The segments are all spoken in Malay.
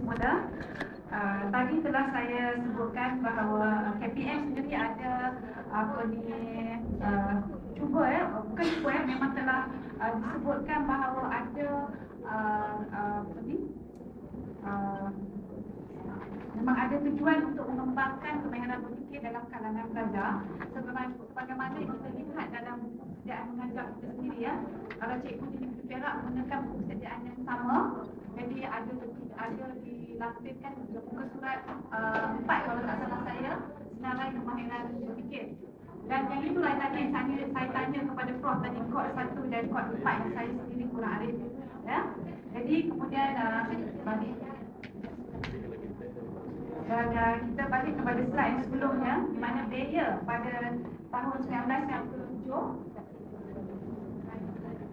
semula. Tadi telah saya sebutkan bahawa KPM sendiri ada cuba bukan cuba memang telah disebutkan bahawa ada memang ada tujuan untuk mengembangkan kemahiran berfikir dalam kalangan pelajar. Sebagaimana kita lihat dalam buku persediaan mengajar kita sendiri ya. Kalau cikgu di Negeri Perak menggunakan buku persediaan yang sama, jadi ada dilampirkan muka surat 4 kalau tak salah saya, senarai kemahiran berfikir. Dan yang itulah tadi yang saya tanya kepada Prof tadi, kod 1 dan kod 4 yang saya sendiri kurang arif ya. Jadi kemudian balik dan kita balik kepada slide yang sebelumnya, di mana Bayer pada tahun 1997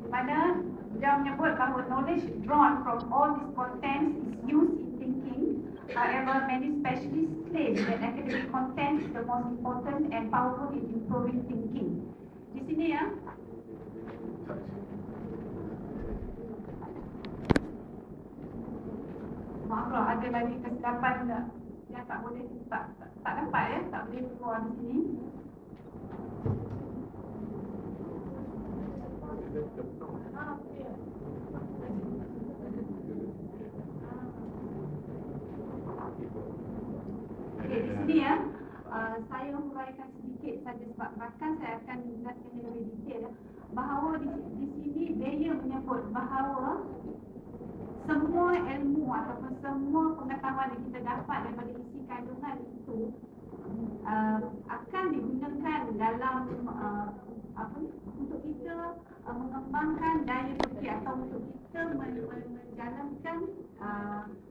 di mana dia menyebut bahawa knowledge drawn from all these contents is used in thinking. However, many specialists claim that academic content is the most important and powerful in improving thinking. Di sini ya. Maaf kalau ada lagi kesilapan yang tak boleh tak dapat ya, tak boleh keluar di sini. Okey, di sini ya. Saya huraikan sedikit saja sebab bahkan saya akan menjelaskan lebih detail bahawa di sini Bayer menyebut bahawa semua ilmu ataupun semua pengetahuan yang kita dapat daripada isi kandungan itu akan digunakan dalam untuk kita mengembangkan daya fikir atau untuk kita menjalankan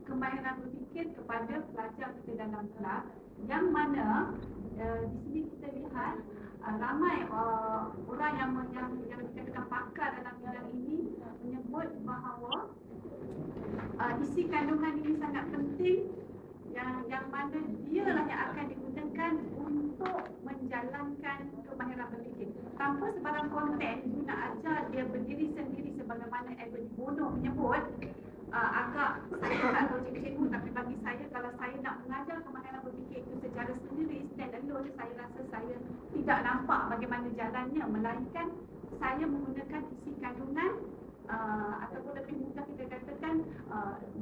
kemahiran berfikir kepada pelajar kita dalam kelas, yang mana di sini kita lihat ramai orang yang dikatakan pakar dalam bidang ini menyebut bahawa isi kandungan ini sangat penting, yang mana dialah yang akan digunakan untuk menjalankan kemahiran berfikir. Tanpa sebarang konten guna ajar dia berdiri sendiri sebagaimana Edward Bono menyebut. Agak saya tak tahu cikgu-cikgu, tapi bagi saya kalau saya nak mengajar kemahiran berfikir itu secara sendiri, stand alone, saya rasa saya tidak nampak bagaimana jalannya, melainkan saya menggunakan isi kandungan ataupun lebih mudah kita katakan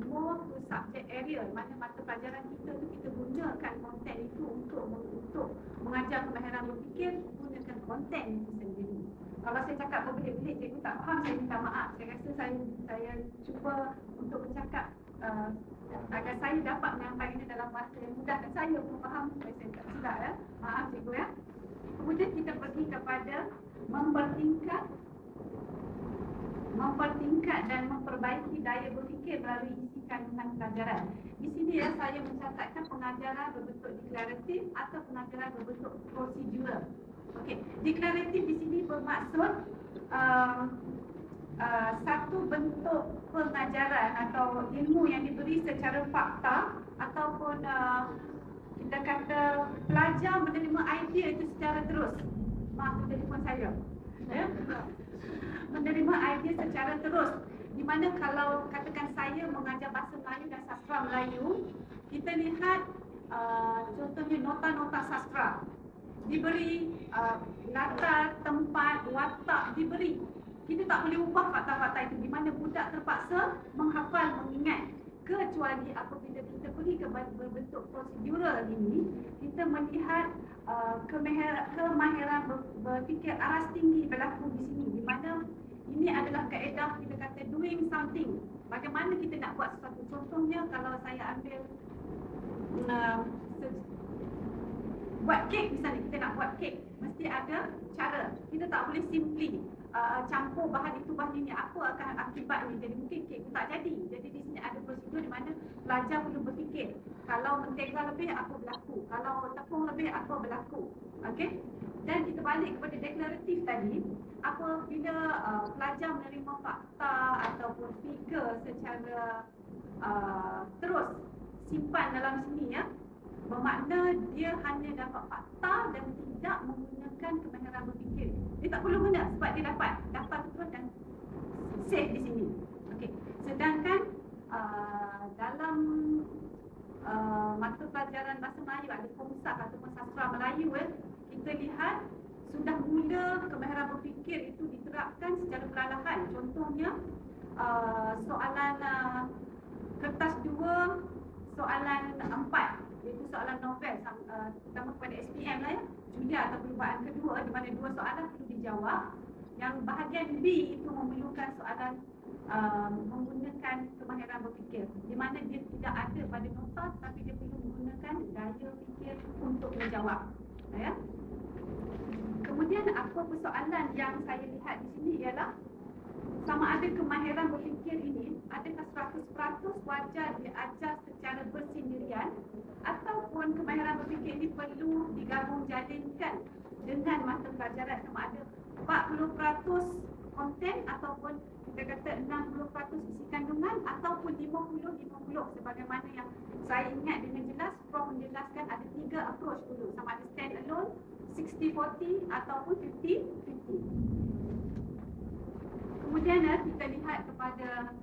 more to subject area, mana mata pelajaran kita tu kita gunakan konten itu untuk mengajar kemahiran berfikir, gunakan konten itu sendiri. Kalau saya cakap berbelit-belit cikgu tak faham, saya minta maaf. Saya rasa saya cuba untuk bercakap agar saya dapat menyampaikannya dalam bahasa yang mudah dan saya pun faham supaya saya tak silap ya. Maaf cikgu ya. Kemudian kita pergi kepada mempertingkat dan memperbaiki daya berfikir melalui isi kandungan pelajaran. Di sini ya saya mencatatkan pengajaran berbentuk deklaratif atau pengajaran berbentuk prosedural. Okey, deklaratif di sini bermaksud satu bentuk pengajaran atau ilmu yang diberi secara fakta ataupun kita kata pelajar menerima idea itu secara terus. Maaf, telefon saya. Ya? Menerima idea secara terus. Di mana kalau katakan saya mengajar bahasa Melayu dan sastra Melayu, kita lihat contohnya nota-nota sastra diberi, latar, tempat, watak diberi. Kita tak boleh ubah fakta-fakta itu, di mana budak terpaksa menghafal, mengingat. Kecuali apabila kita pergi ke bentuk prosedural ini, kita melihat kemahiran berfikir aras tinggi berlaku di sini, di mana ini adalah kaedah kita kata doing something. Bagaimana kita nak buat sesuatu. Contohnya kalau saya ambil buat kek misalnya, kita nak buat kek mesti ada cara. Kita tak boleh simply campur bahan itu bahan ini, apa akan akibatnya, jadi mungkin kek itu tak jadi. Jadi di sini ada prosedur di mana pelajar perlu berfikir, kalau mentega lebih apa berlaku, kalau tepung lebih apa berlaku. Okey, dan kita balik kepada deklaratif tadi, apabila pelajar menerima fakta ataupun figure secara terus simpan dalam sini ya, bermakna dia hanya dapat fakta dan tidak menggunakan kemahiran berfikir. Dia tak perlu guna sebab dia dapat terus dan save di sini. Okey. Sedangkan dalam pelajaran bahasa Melayu, ada Komsak ataupun sastra Melayu, kita lihat sudah mula kemahiran berfikir itu diterapkan secara perlahan. Contohnya soalan kertas 2, soalan 4, iaitu soalan novel, terutama kepada SPM lah ya, Julia atau perubahan kedua, di mana 2 soalan perlu dijawab. Yang bahagian B itu memerlukan soalan menggunakan kemahiran berfikir, di mana dia tidak ada pada nota, tapi dia perlu menggunakan daya fikir untuk menjawab. Ya. Kemudian apa persoalan yang saya lihat di sini ialah sama ada kemahiran berfikir ini adakah 100% wajar diajar secara bersendirian, ataupun kemahiran berfikir ini perlu digabung jalinkan dengan mata pelajaran, sama ada 40% konten ataupun kita kata 60% isi kandungan, ataupun 50-50 sebagaimana yang saya ingat dengan jelas Prof menjelaskan ada 3 approach dulu, sama ada stand alone, 60-40 ataupun 50-50. Kemudian kita lihat kepada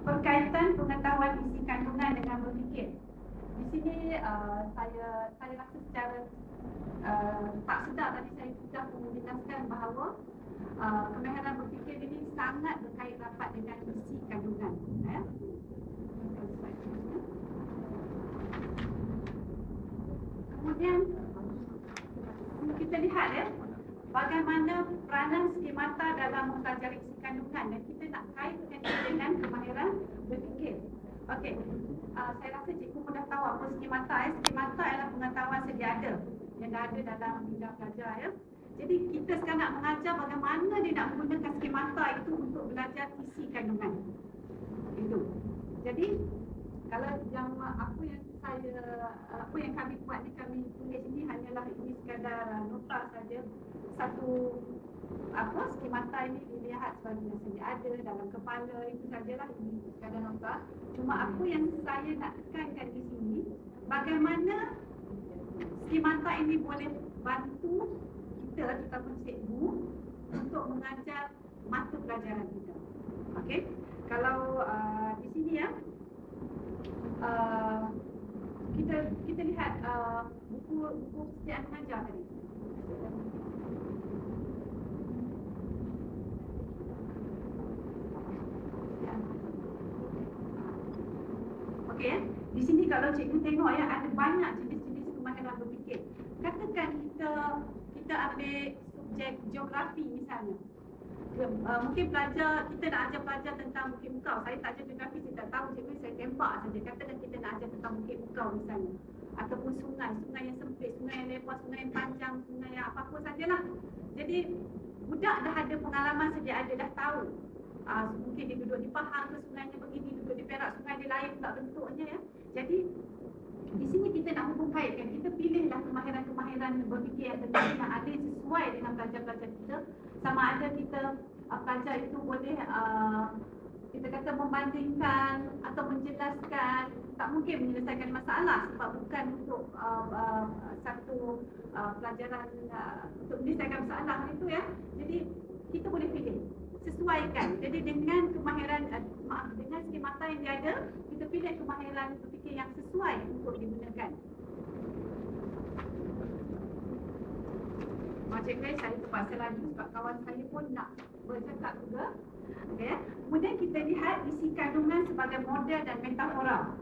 berkaitan pengetahuan isi kandungan dengan berfikir. Di sini saya rasa secara tak sedar tadi saya sudah menjelaskan bahawa kemahiran berfikir ini sangat berkait rapat dengan isi kandungan. Kemudian kita lihat bagaimana peranan skemata dalam mempelajari isi kandungan, dan kita nak kaitkan dengan kemahiran berfikir. Okey, saya rasa cikgu pun dah tahu apa skemata. Skemata adalah pengetahuan sedia ada yang dah ada dalam bidang pelajar ya. Jadi kita sekarang nak mengajar bagaimana dia nak menggunakan skemata itu untuk belajar isi kandungan. Itu. Jadi kalau yang apa yang kami buat ni, kami tulis ini hanyalah ini sekadar nota saja. Satu skemata ini dilihat sebagai yang sedia ada dalam kepala, itu sajalah, ini sekadar nota. Cuma apa yang saya nak tekankan di sini, bagaimana skemata ini boleh bantu kita, terutama cikgu, untuk mengajar mata pelajaran kita. Okey, kalau di sini ya, kita lihat buku persediaan mengajar tadi. Okey, di sini kalau cikgu tengok ya, ada banyak jenis-jenis kemahiran berfikir. Katakan kita ambil subjek geografi misalnya. Mungkin pelajar, kita nak ajar pelajar tentang Bukit Bukau. Saya tak ajar geografi, saya tak tahu, cikgu saya tembak saja. Katakan kita nak ajar tentang Bukit Bukau misalnya, ataupun sungai yang sempit, sungai yang lebar, sungai yang panjang, sungai yang apa-apa sajalah. Jadi budak dah ada pengalaman sedia ada, dah tahu. Mungkin dia duduk di Pahang ke sungainya begini, duduk di Perak sungai dia lain pula bentuknya ya. Jadi di sini kita nak hubung kaitkan, kita pilihlah kemahiran-kemahiran berfikir yang tentunya yang ada sesuai dengan pelajar-pelajar kita. Sama ada kita pelajar itu boleh kita kata membandingkan atau menjelaskan, tak mungkin menyelesaikan masalah sebab bukan untuk satu pelajaran untuk menyelesaikan masalah itu ya. Jadi kita boleh pilih, sesuaikan. Jadi dengan kemahiran dengan skemata yang dia ada, kita pilih kemahiran berfikir yang sesuai untuk digunakan. Cikgu saya terpaksa lagi sebab kawan saya pun nak bercakap juga. Okay. Kemudian kita lihat isi kandungan sebagai model dan metafora.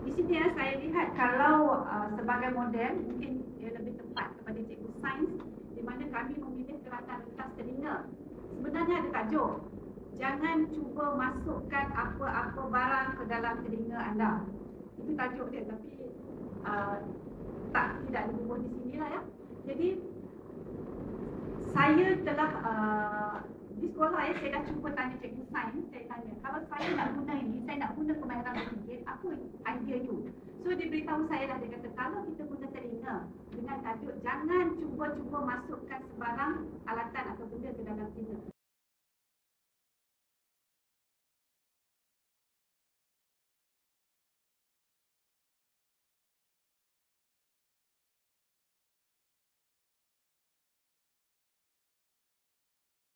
Di sini ya, saya lihat kalau sebagai model mungkin dia lebih tepat kepada cikgu sains, di mana kami memilih keratan rentas telinga. Sebenarnya ada tajuk, jangan cuba masukkan apa-apa barang ke dalam telinga anda. Itu tajuk dia, tapi tidak dibubuh di sinilah ya. Jadi saya telah di sekolah ya, saya dah cuba tanya cikgu sains, saya tanya, kalau saya nak guna ini, saya nak guna kemahiran berfikir, apa idea you? So dia beritahu saya lah, dia kata kalau kita guna telinga dengan tajuk jangan cuba-cuba masukkan sebarang alatan atau benda ke dalam telinga.